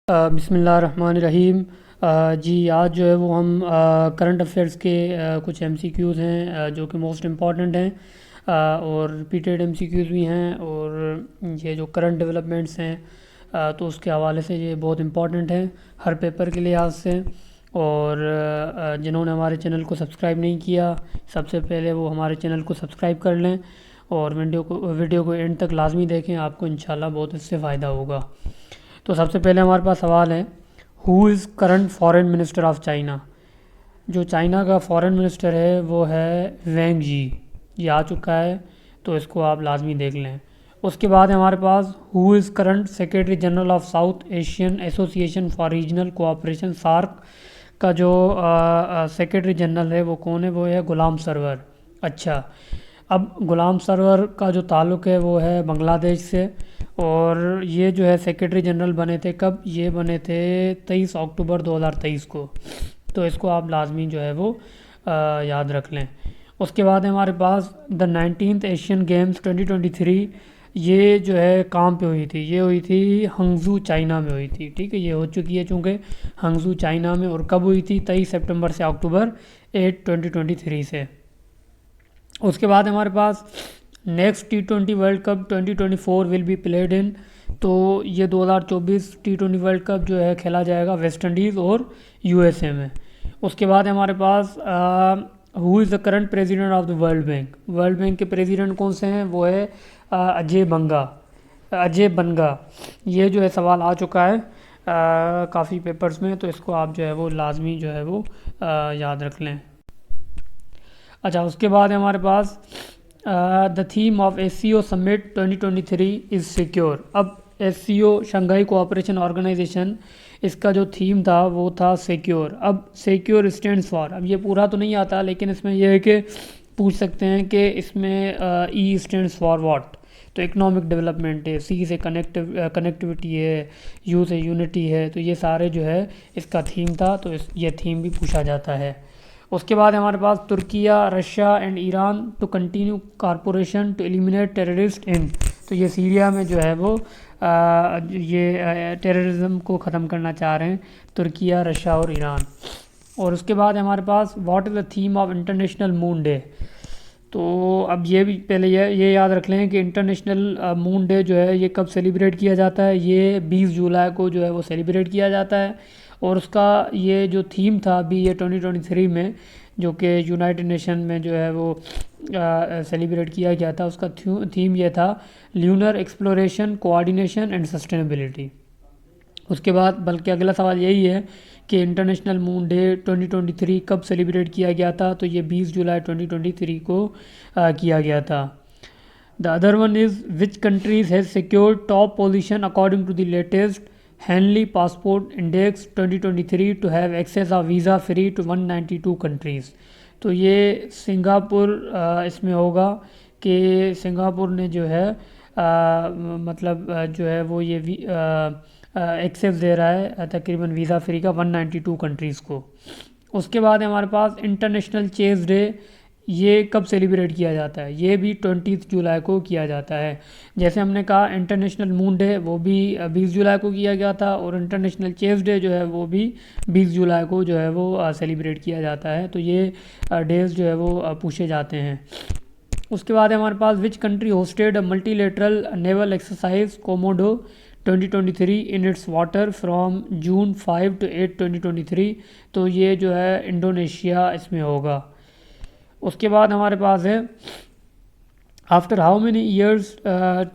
बिस्मिल्लाहिर्रहमानिर्रहीम। जी आज जो है वो हम करंट अफेयर्स के कुछ एमसीक्यूज़ हैं जो कि मोस्ट इम्पॉर्टेंट हैं, और रिपीटेड एमसीक्यूज़ भी हैं, और ये जो करंट डेवलपमेंट्स हैं तो उसके हवाले से ये बहुत इम्पॉर्टेंट हैं हर पेपर के लिहाज से। और जिन्होंने हमारे चैनल को सब्सक्राइब नहीं किया, सबसे पहले वो हमारे चैनल को सब्सक्राइब कर लें और वीडियो को एंड तक लाजमी देखें, आपको इंशाल्लाह बहुत इससे फ़ायदा होगा। तो सबसे पहले हमारे पास सवाल है, who is current foreign minister of China. जो चाइना का फॉरेन मिनिस्टर है वो है वेंग जी। ये आ चुका है, तो इसको आप लाजमी देख लें। उसके बाद है हमारे पास, who is current secretary general of South Asian Association for Regional Cooperation SAARC. का जो सेक्रेटरी जनरल है वो कौन है? वो है गुलाम सरवर। अच्छा, अब गुलाम सरवर का जो ताल्लुक़ है वो है बांग्लादेश से, और ये जो है सेक्रेटरी जनरल बने थे कब? ये बने थे 23 अक्टूबर 2023 को। तो इसको आप लाजमी जो है वो याद रख लें। उसके बाद है हमारे पास द 19th एशियन गेम्स 2023। ये जो है कहाँ पे हुई थी? ये हुई थी हंगजू चाइना में हुई थी। ठीक है, ये हो चुकी है चूँकि हंगजू चाइना में। और कब हुई थी? 23 सितंबर से अक्टूबर 8 2023 से। उसके बाद हमारे पास next T20 world cup 2024 will be played in. तो ये 2024 T20 वर्ल्ड कप जो है खेला जाएगा वेस्ट इंडीज़ और यूएसए में। उसके बाद हमारे पास who is the current president of the World Bank. World Bank के प्रेसिडेंट कौन से हैं? वो है अजय बंगा। ये जो है सवाल आ चुका है काफ़ी पेपर्स में, तो इसको आप जो है वो लाजमी जो है वो याद रख लें। अच्छा, उसके बाद है हमारे पास the theme of SCO summit 2023 is secure. अब SCO शंघाई कोऑपरेशन ऑर्गेनाइजेशन, इसका जो थीम था वो था सिक्योर। अब सिक्योर स्टैंड्स फॉर, अब ये पूरा तो नहीं आता, लेकिन इसमें यह है कि पूछ सकते हैं कि इसमें E स्टैंड्स फॉर व्हाट। तो इकोनॉमिक डेवलपमेंट है, C से कनेक्टिविटी है, U से यूनिटी है। तो ये सारे जो है इसका थीम था, तो ये थीम भी पूछा जाता है। उसके बाद हमारे पास Turkiye, Russia and Iran to continue corporation to eliminate terrorist in. तो ये सीरिया में जो है वो ये टेररिज्म को ख़त्म करना चाह रहे हैं, तुर्किया, रशिया और ईरान। और उसके बाद हमारे पास what is the theme of international moon day. तो अब ये भी पहले ये याद रख लें कि इंटरनेशनल मून डे जो है ये कब सेलिब्रेट किया जाता है? ये 20 जुलाई को जो है वो सेलिब्रेट किया जाता है। और उसका ये जो थीम था अभी ये 2023 में, जो कि यूनाइटेड नेशन में जो है वो सेलिब्रेट किया गया था, उसका थीम ये था lunar exploration, coordination and sustainability. उसके बाद बल्कि अगला सवाल यही है कि इंटरनेशनल मून डे 2023 कब सेलिब्रेट किया गया था? तो ये 20 जुलाई 2023 को किया गया था। The other one is which countries has secured top position according to the latest Henley passport index 2023 to have access of visa free to 192 countries. तो ये सिंगापुर इसमें होगा कि सिंगापुर ने जो है मतलब जो है वो ये एक्सेस दे रहा है तकरीबन वीज़ा फ्री का 192 कंट्रीज़ को। उसके बाद हमारे पास इंटरनेशनल चेस डे, ये कब सेलिब्रेट किया जाता है? ये भी 20 जुलाई को किया जाता है। जैसे हमने कहा इंटरनेशनल मून डे वो भी 20 जुलाई को किया गया था, और इंटरनेशनल चेस डे जो है वो भी 20 जुलाई को जो है वो सेलिब्रेट किया जाता है। तो ये डेज जो है वो पूछे जाते हैं। उसके बाद हमारे पास विच country hosted a multilateral naval exercise Komodo 2023 in its water from June 5 to 8 2023। तो ये जो है इंडोनेशिया इसमें होगा। उसके बाद हमारे पास है after how many years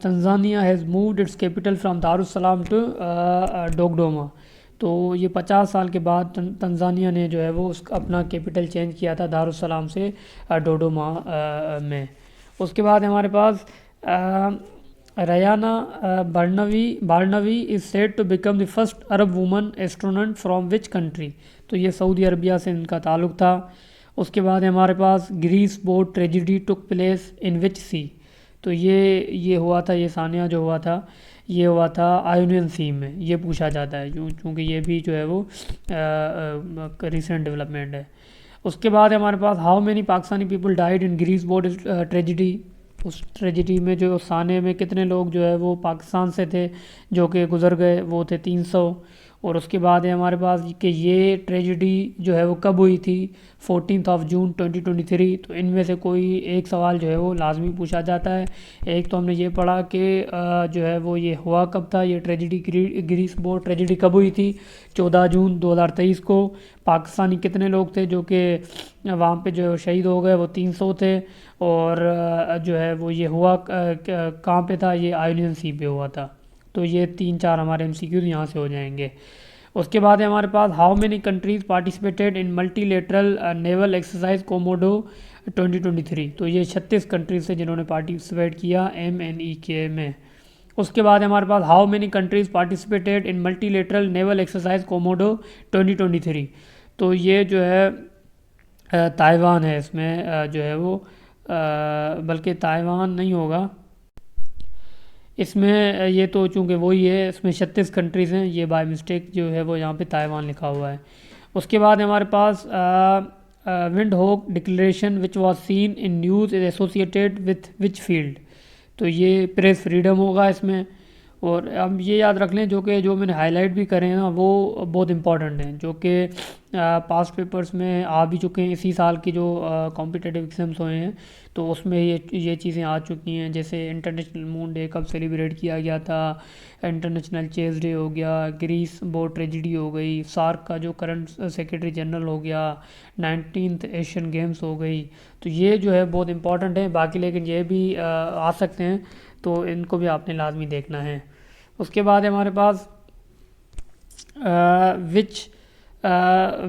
Tanzania has moved its capital from Dar es Salaam to Dodoma. तो ये 50 साल के बाद तंजानिया ने जो है वो अपना कैपिटल चेंज किया था दारुसलाम से डोडोमा में। उसके बाद हमारे पास Rayyana Barnawi is said to become the first Arab woman astronaut from which country. तो ये सऊदी अरबिया से इनका ताल्लुक़ था। उसके बाद हमारे पास Greece boat tragedy took place in which sea. तो ये हुआ था, ये सानिया जो हुआ था ये हुआ था आयोनियन सी में। ये पूछा जाता है क्योंकि ये भी जो है वो रिसेंट डेवलपमेंट है। उसके बाद हमारे पास how many Pakistani people died in Greece boat tragedy. उस ट्रेजिडी में जो साने में कितने लोग जो है वो पाकिस्तान से थे जो कि गुज़र गए, वो थे 300। और उसके बाद है हमारे पास कि ये ट्रेजिडी जो है वो कब हुई थी, 14 जून 2023। तो इनमें से कोई एक सवाल जो है वो लाजमी पूछा जाता है। एक तो हमने ये पढ़ा कि जो है वो ये हुआ कब था, ये ट्रेजिडी ग्रीस बोट ट्रेजिडी कब हुई थी, 14 जून 2023 को। पाकिस्तानी कितने लोग थे जो कि वहाँ पे जो शहीद हो गए, वो 300 थे। और जो है वो ये हुआ कहाँ पे था, ये आयोनियन सी पे हुआ था। तो ये 3-4 हमारे MCQs यहाँ से हो जाएंगे। उसके बाद है हमारे पास how many countries participated in multilateral naval exercise Komodo 2023। तो ये 36 कंट्रीज थे जिन्होंने पार्टिसिपेट किया MNEK में। उसके बाद हमारे पास how many countries participated in multilateral naval exercise Komodo 2023। तो ये जो है ताइवान है इसमें जो है वो बल्कि ताइवान नहीं होगा इसमें, ये तो चूँकि वही है, इसमें 36 कंट्रीज़ हैं, ये बाय मिस्टेक जो है वो यहाँ पे ताइवान लिखा हुआ है। उसके बाद हमारे पास विंड होक declaration which was seen in news is associated with which field. तो ये प्रेस फ्रीडम होगा इसमें। और अब ये याद रख लें जो मैंने हाईलाइट भी करे हैं ना, वो बहुत इंपॉर्टेंट हैं, जो कि पास्ट पेपर्स में आ भी चुके हैं। इसी साल की जो कॉम्पिटिटिव एग्जाम्स हुए हैं तो उसमें ये चीज़ें आ चुकी हैं। जैसे इंटरनेशनल मून डे कब सेलिब्रेट किया गया था, इंटरनेशनल चेस डे हो गया, ग्रीस बोट ट्रेजिडी हो गई, सार्क का जो करंट सेक्रेटरी जनरल हो गया, 19th एशियन गेम्स हो गई। तो ये जो है बहुत इंपॉर्टेंट है। बाकी लेकिन ये भी आ सकते हैं, तो इनको भी आपने लाजमी देखना है। उसके बाद हमारे पास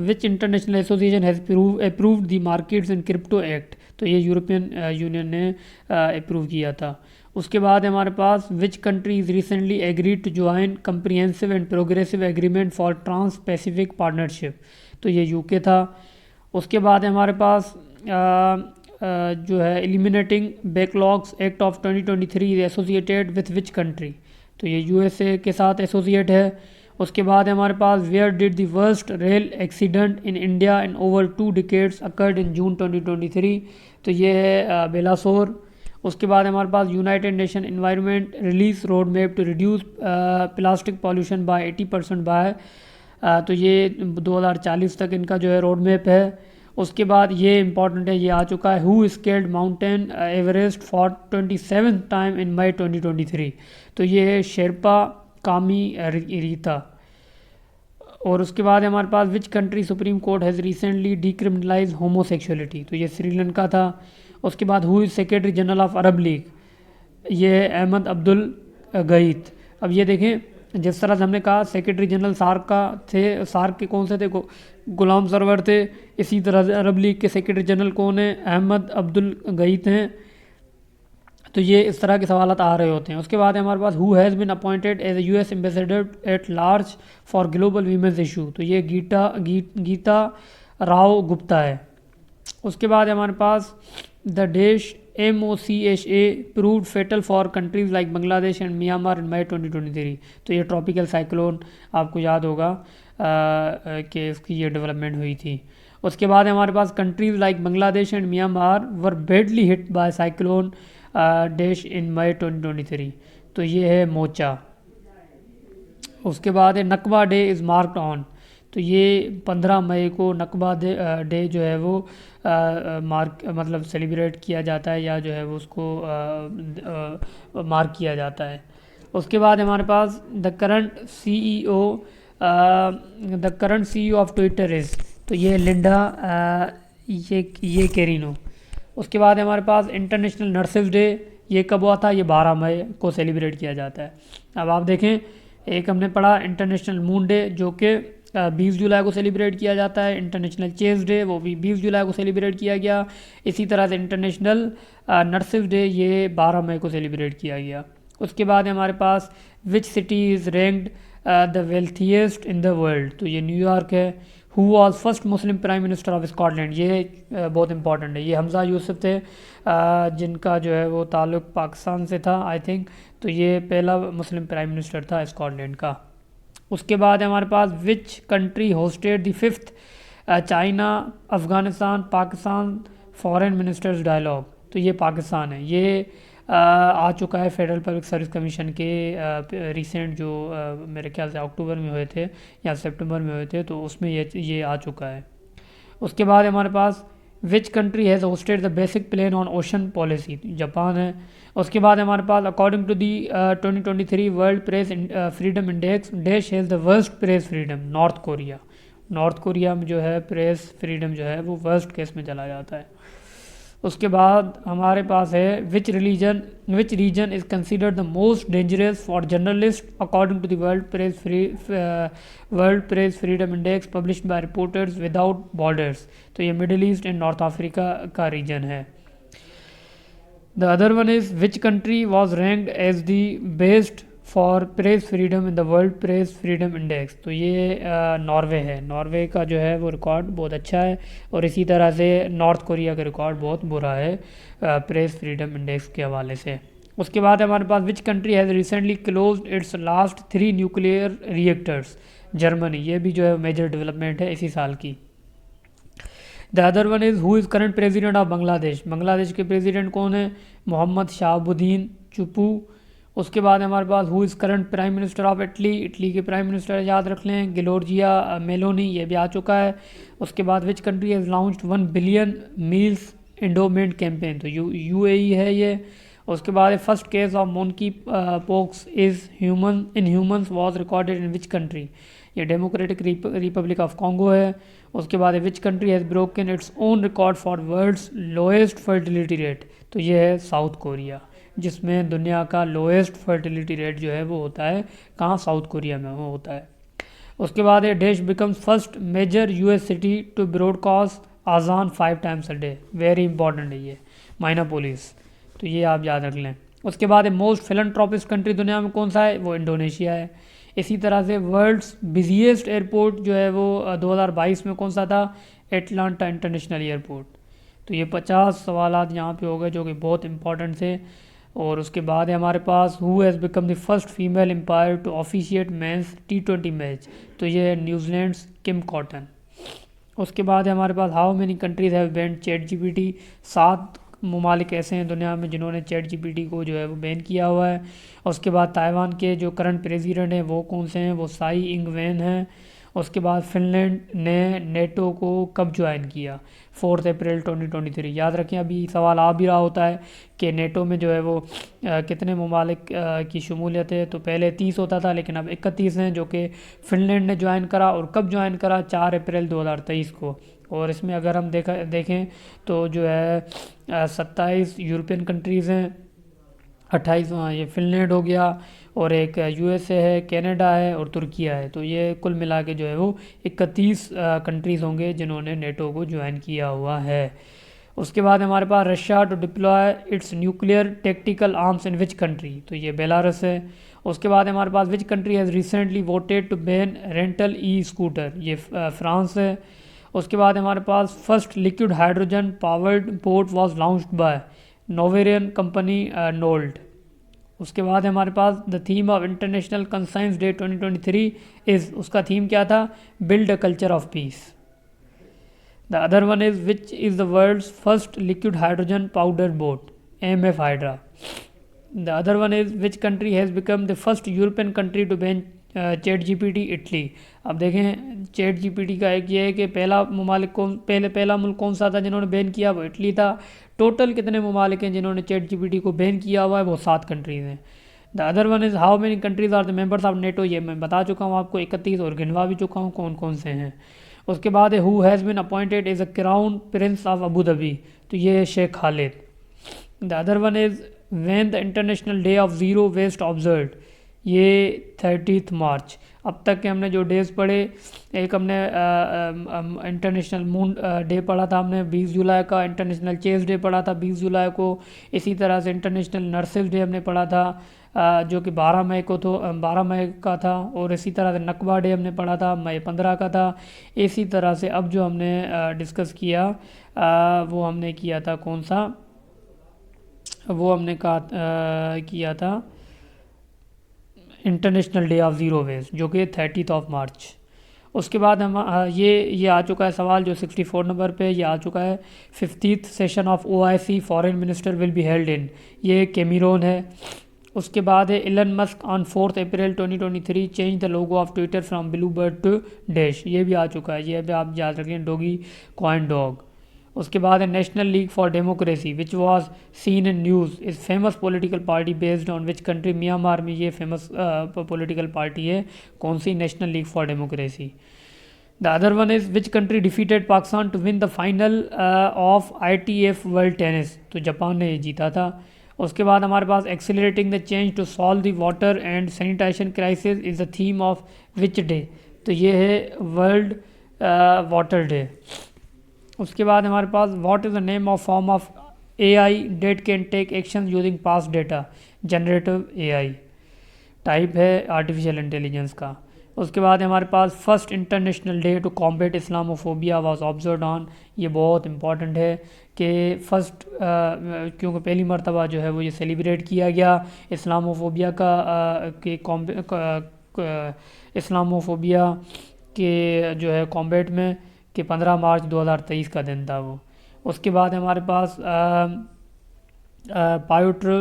which international association has approved the markets in crypto act. तो ये यूरोपियन यूनियन ने अप्रूव किया था। उसके बाद हमारे पास विच country is recently agreed to join comprehensive and progressive agreement for trans Pacific partnership. तो ये UK था। उसके बाद हमारे पास जो है eliminating backlogs act of 2023 is associated with which country. तो ये USA के साथ एसोसिएट है। उसके बाद हमारे पास where did the worst rail accident in India in over 2 decades occurred in June 2023। तो ये है बेलासोर। उसके बाद हमारे पास United Nation Environment release road map to reduce plastic pollution by 80% by, तो ये 2040 तक इनका जो है रोड मैप है। उसके बाद ये इंपॉर्टेंट है, ये आ चुका है, who scaled mountain Everest for 27th time in May 2023। तो ये है शेरपा कामी रीता। और उसके बाद हमारे पास विच country Supreme Court has recently decriminalize homosexuality. तो ये श्रीलंका था। उसके बाद who is secretary general of Arab League, ये अहमद अब्दुल गईत। अब ये देखें, जिस तरह से हमने कहा सेक्रेटरी जनरल सार्क का थे, सार्क के कौन से थे, गुलाम सरवर थे, इसी तरह से अरब लीग के सेक्रेटरी जनरल कौन है, अहमद अब्दुल गईत हैं। तो ये इस तरह के सवाल आ रहे होते हैं। उसके बाद हमारे पास who has been appointed as a US ambassador at large for global women's issue. तो ये गीता राव गुप्ता है। उसके बाद हमारे पास द देश MOCHA proved fatal for countries like Bangladesh and Myanmar in May 2023। तो ये ट्रॉपिकल साइक्लोन आपको याद होगा कि इसकी ये डेवलपमेंट हुई थी। उसके बाद हमारे पास countries like Bangladesh and Myanmar were badly hit by cyclone dash in May 2023। तो ये है मोचा। उसके बाद है Nakba day is marked on. तो ये 15 मई को नकबा डे जो है वो मतलब सेलिब्रेट किया जाता है, या जो है वो उसको मार्क किया जाता है। उसके बाद हमारे पास the current CEO of Twitter is, तो ये लिंडा ये कैरिनो। उसके बाद हमारे पास इंटरनेशनल नर्सेज डे, ये कब हुआ था, ये 12 मई को सेलिब्रेट किया जाता है। अब आप देखें, एक हमने पढ़ा इंटरनेशनल मून डे जो कि 20 जुलाई को सेलिब्रेट किया जाता है। इंटरनेशनल चेस डे वो भी 20 जुलाई को सेलिब्रेट किया गया। इसी तरह से इंटरनेशनल नर्सेज डे ये 12 मई को सेलिब्रेट किया गया। उसके बाद हमारे पास which city is ranked the wealthiest in the world. तो ये न्यूयॉर्क है। Who was first Muslim prime minister of Scotland, ये बहुत इंपॉर्टेंट है। ये हमजा यूसुफ थे जिनका जो है वो ताल्लुक़ पाकिस्तान से था आई थिंक। तो ये पहला मुस्लिम प्राइम मिनिस्टर था स्कॉटलैंड का। उसके बाद हमारे पास विच country hosted the 5th China Afghanistan Pakistan foreign ministers dialogue. तो ये पाकिस्तान है। ये आ चुका है फेडरल पब्लिक सर्विस कमीशन के रिसेंट जो मेरे ख्याल से अक्टूबर में हुए थे या सितंबर में हुए थे, तो उसमें ये आ चुका है। उसके बाद हमारे पास विच country has hosted the basic plan on ocean policy, Japan है। उसके बाद हमारे पास according to the 2023 world press freedom index dash has the worst press freedom, North Korea. North Korea में जो है प्रेस फ्रीडम जो है वो वर्स्ट केस में चला जाता है। उसके बाद हमारे पास है which region is considered the most dangerous for journalist according to the World press freedom Index published by Reporters Without Borders. तो ये Middle East and North Africa का रीजन है। The other one is which country was ranked as the best for press freedom in the World press freedom Index. तो ये Norway है। Norway का जो है वो रिकॉर्ड बहुत अच्छा है, और इसी तरह से नॉर्थ कोरिया का रिकॉर्ड बहुत बुरा है प्रेस फ्रीडम इंडेक्स के हवाले से। उसके बाद हमारे पास विच country has recently closed its last 3 nuclear reactors, Germany. ये भी जो है मेजर डेवलपमेंट है इसी साल की। The other one is who is current president of Bangladesh. Bangladesh के प्रेसिडेंट कौन है? मोहम्मद शाहबुद्दीन चुप्पू। उसके बाद हमारे पास who is current prime minister of Italy. Italy के प्राइम मिनिस्टर याद रख लें गिलोर्जिया मेलोनी, ये भी आ चुका है। उसके बाद which country has launched 1 billion meals endowment campaign, तो यूएई है ये। उसके बाद first case of monkey pox is in humans was recorded in which country, ये डेमोक्रेटिक रिपब्लिक ऑफ कॉन्गो है। उसके बाद which country has broken its own record for world's lowest fertility rate, तो ये है साउथ कोरिया, जिसमें दुनिया का लोएस्ट फर्टिलिटी रेट जो है वो होता है कहाँ? साउथ कोरिया में वो होता है। उसके बाद है dash becomes first major US city to broadcast आज़ान 5 times a day, very important है ये, माइनापोलिस, तो ये आप याद रख लें। उसके बाद है मोस्ट फिलंथ्रोपिस्ट कंट्री दुनिया में कौन सा है? वो इंडोनेशिया है। इसी तरह से वर्ल्ड्स बिजिएस्ट एयरपोर्ट जो है वो 2022 में कौन सा था? Atlanta international airport. तो ये 50 सवाल यहाँ पे हो गए जो कि बहुत इंपॉर्टेंट थे। और उसके बाद है हमारे पास who has become the first female umpire to officiate men's T20 match, तो ये है न्यूजीलैंड किम कॉटन। उसके बाद है हमारे पास how many countries have banned ChatGPT, 7 ममालिक ऐसे हैं दुनिया में जिन्होंने ChatGPT को जो है वो बैन किया हुआ है। उसके बाद ताइवान के जो करंट प्रेसिडेंट हैं वो कौन से हैं? वो साई इंग वेन हैं। उसके बाद फिनलैंड ने नेटो को कब ज्वाइन किया? 4 अप्रैल 2023। याद रखें, अभी सवाल आ भी रहा होता है कि नेटो में जो है वो कितने ममालिक की शमूलियत है। तो पहले 30 होता था, लेकिन अब 31 हैं, जो कि फिनलैंड ने ज्वाइन करा। और कब ज्वाइन करा? 4 अप्रैल 2023 को। और इसमें अगर हम देखें तो जो है 27 यूरोपियन कंट्रीज़ हैं, 28 ये फिनलैंड हो गया, और एक USA है, कनाडा है और तुर्किया है। तो ये कुल मिला के जो है वो 31 कंट्रीज़ होंगे जिन्होंने नेटो को ज्वाइन किया हुआ है। उसके बाद हमारे पास Russia to deploy its nuclear tactical arms in which country, तो ये बेलारस है। उसके बाद हमारे पास विच country has recently voted to ban rental scooter, ये फ्रांस है। उसके बाद हमारे पास first liquid hydrogen powered boat was launched by Norwegian company Norled. उसके बाद हमारे पास the theme of international conscience day 2023 is, उसका थीम क्या था? Build a culture of peace. The other one is which is the world's first liquid hydrogen powder boat, AMF Hydra. The other one is which country has become the first European country to ban ChatGPT, Italy. अब देखें ChatGPT का एक ये है कि पहला मुल्क कौन सा था जिन्होंने बैन किया? वो इटली था। टोटल कितने ममालिक हैं जिन्होंने ChatGPT को बैन किया हुआ है? वो 7 कंट्रीज़ हैं। The other one is how many countries are the members of NATO, ये मैं बता चुका हूँ आपको 31, और गिनवा भी चुका हूँ कौन कौन से हैं। उसके बाद है who has been appointed as a crown prince of Abu Dhabi, तो ये है Sheikh Khalid. The other one is when the International Day of Zero Waste observed, ये 30 मार्च। अब तक के हमने जो डेज़ पढ़े, एक हमने इंटरनेशनल मून डे पढ़ा था हमने 20 जुलाई का, इंटरनेशनल चेस डे पढ़ा था 20 जुलाई को। इसी तरह से इंटरनेशनल नर्सेज डे हमने पढ़ा था जो कि 12 मई का था। और इसी तरह से नकबा डे हमने पढ़ा था मई 15 का था। इसी तरह से अब जो हमने डिस्कस किया वो हमने किया था कौन सा? वो हमने किया था International Day of Zero Waste, जो कि 30 मार्च। उसके बाद हम ये आ चुका है सवाल जो 64 नंबर पे ये आ चुका है। 50th session of OIC foreign minister will be held in, ये कैमरून है। उसके बाद है Elon Musk on 4 April 2023 change the logo of Twitter from blue bird to dash, ये भी आ चुका है, ये भी आप याद रखें, डॉगी कॉइन डॉग। उसके बाद है National League for Democracy which was seen in news is famous political party based on which country, Myanmar में ये फेमस पॉलिटिकल पार्टी है, कौन सी, National League for Democracy. The other one is which country defeated Pakistan to win the final of ITF world tennis, तो Japan ने जीता था। उसके बाद हमारे पास accelerating the change to solve the water and sanitation crisis is the theme of which day, तो ये है वर्ल्ड वाटर डे। उसके बाद हमारे पास what is the name of form of AI that can take action using past data, generative AI type है artificial intelligence का। उसके बाद हमारे पास first international day to combat Islamophobia was observed on, ये बहुत इंपॉर्टेंट है कि फ़र्स्ट क्योंकि पहली मरतबा जो है वो ये सेलिब्रेट किया गया इस्लामोफोबिया इस्लामोफोबिया के जो है कॉम्बेट में, कि 15 मार्च 2023 का दिन था वो। उसके बाद हमारे पास Piotr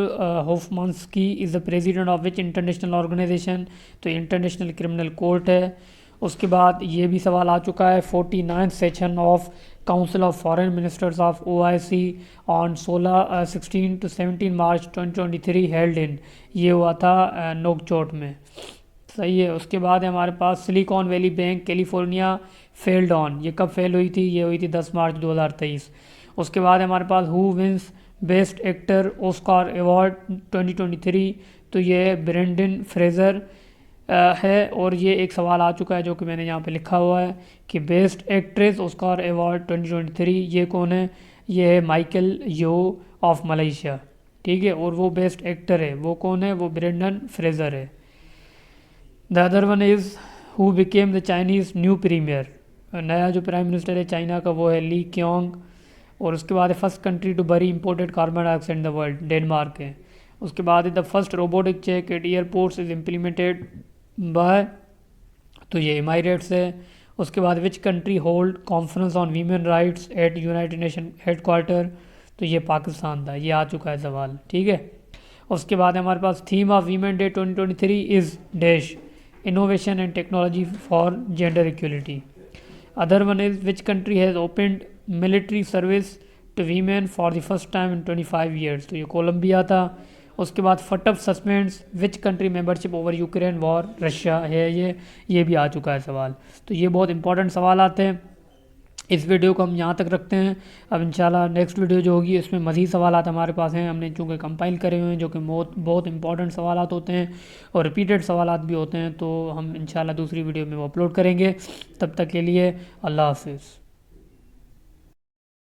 Hofmanski is the president of which international organisation, तो इंटरनेशनल क्रिमिनल कोर्ट है। उसके बाद ये भी सवाल आ चुका है 49th session of council of foreign ministers of OIC on 16 to 17 March 2023 held in, ये हुआ था नोकचोट में, सही है। उसके बाद हमारे पास Silicon Valley Bank California failed on, ये कब फेल हुई थी, ये हुई थी 10 मार्च 2023। उसके बाद हमारे पास who wins best actor Oscar award 2023, तो ये ब्रेंडन फ्रेजर है। और ये एक सवाल आ चुका है जो कि मैंने यहाँ पे लिखा हुआ है कि बेस्ट एक्ट्रेस ऑस्कार अवार्ड 2023 ये कौन है, ये है माइकल यो ऑफ मलेशिया, ठीक है। और वो बेस्ट एक्टर है, वो कौन है, वो ब्रेंडन फ्रेजर है। The other one is who became the Chinese new premier, नया जो प्राइम मिनिस्टर है चाइना का वो है ली क्योंग। और उसके बाद first country to bury imported carbon dioxide in the world, Denmark है। उसके बाद the first robotic check at airports is implemented by, तो ये एमाइरेट्स है। उसके बाद which country hold conference on women rights at United Nation headquarter, तो ये पाकिस्तान था, ये आ चुका है सवाल, ठीक है। उसके बाद हमारे पास theme of women day 2023 is dash, innovation and technology for gender equality. Other one is which country has opened military service to women for the first time in 25 years, तो ये कोलंबिया था। उसके बाद फटअप suspends which country membership over Ukraine war, Russia है ये भी आ चुका है सवाल। तो ये बहुत इंपॉर्टेंट सवाल आते हैं। इस वीडियो को हम यहाँ तक रखते हैं। अब इंशाल्लाह नेक्स्ट वीडियो जो होगी इसमें मज़ीद सवाल हमारे पास हैं, हमने चूँकि कंपाइल करे हुए हैं जो कि बहुत इंपॉर्टेंट सवाल होते हैं और रिपीटेड सवाल भी होते हैं, तो हम इंशाल्लाह दूसरी वीडियो में वो अपलोड करेंगे। तब तक के लिए अल्लाह हाफिज़।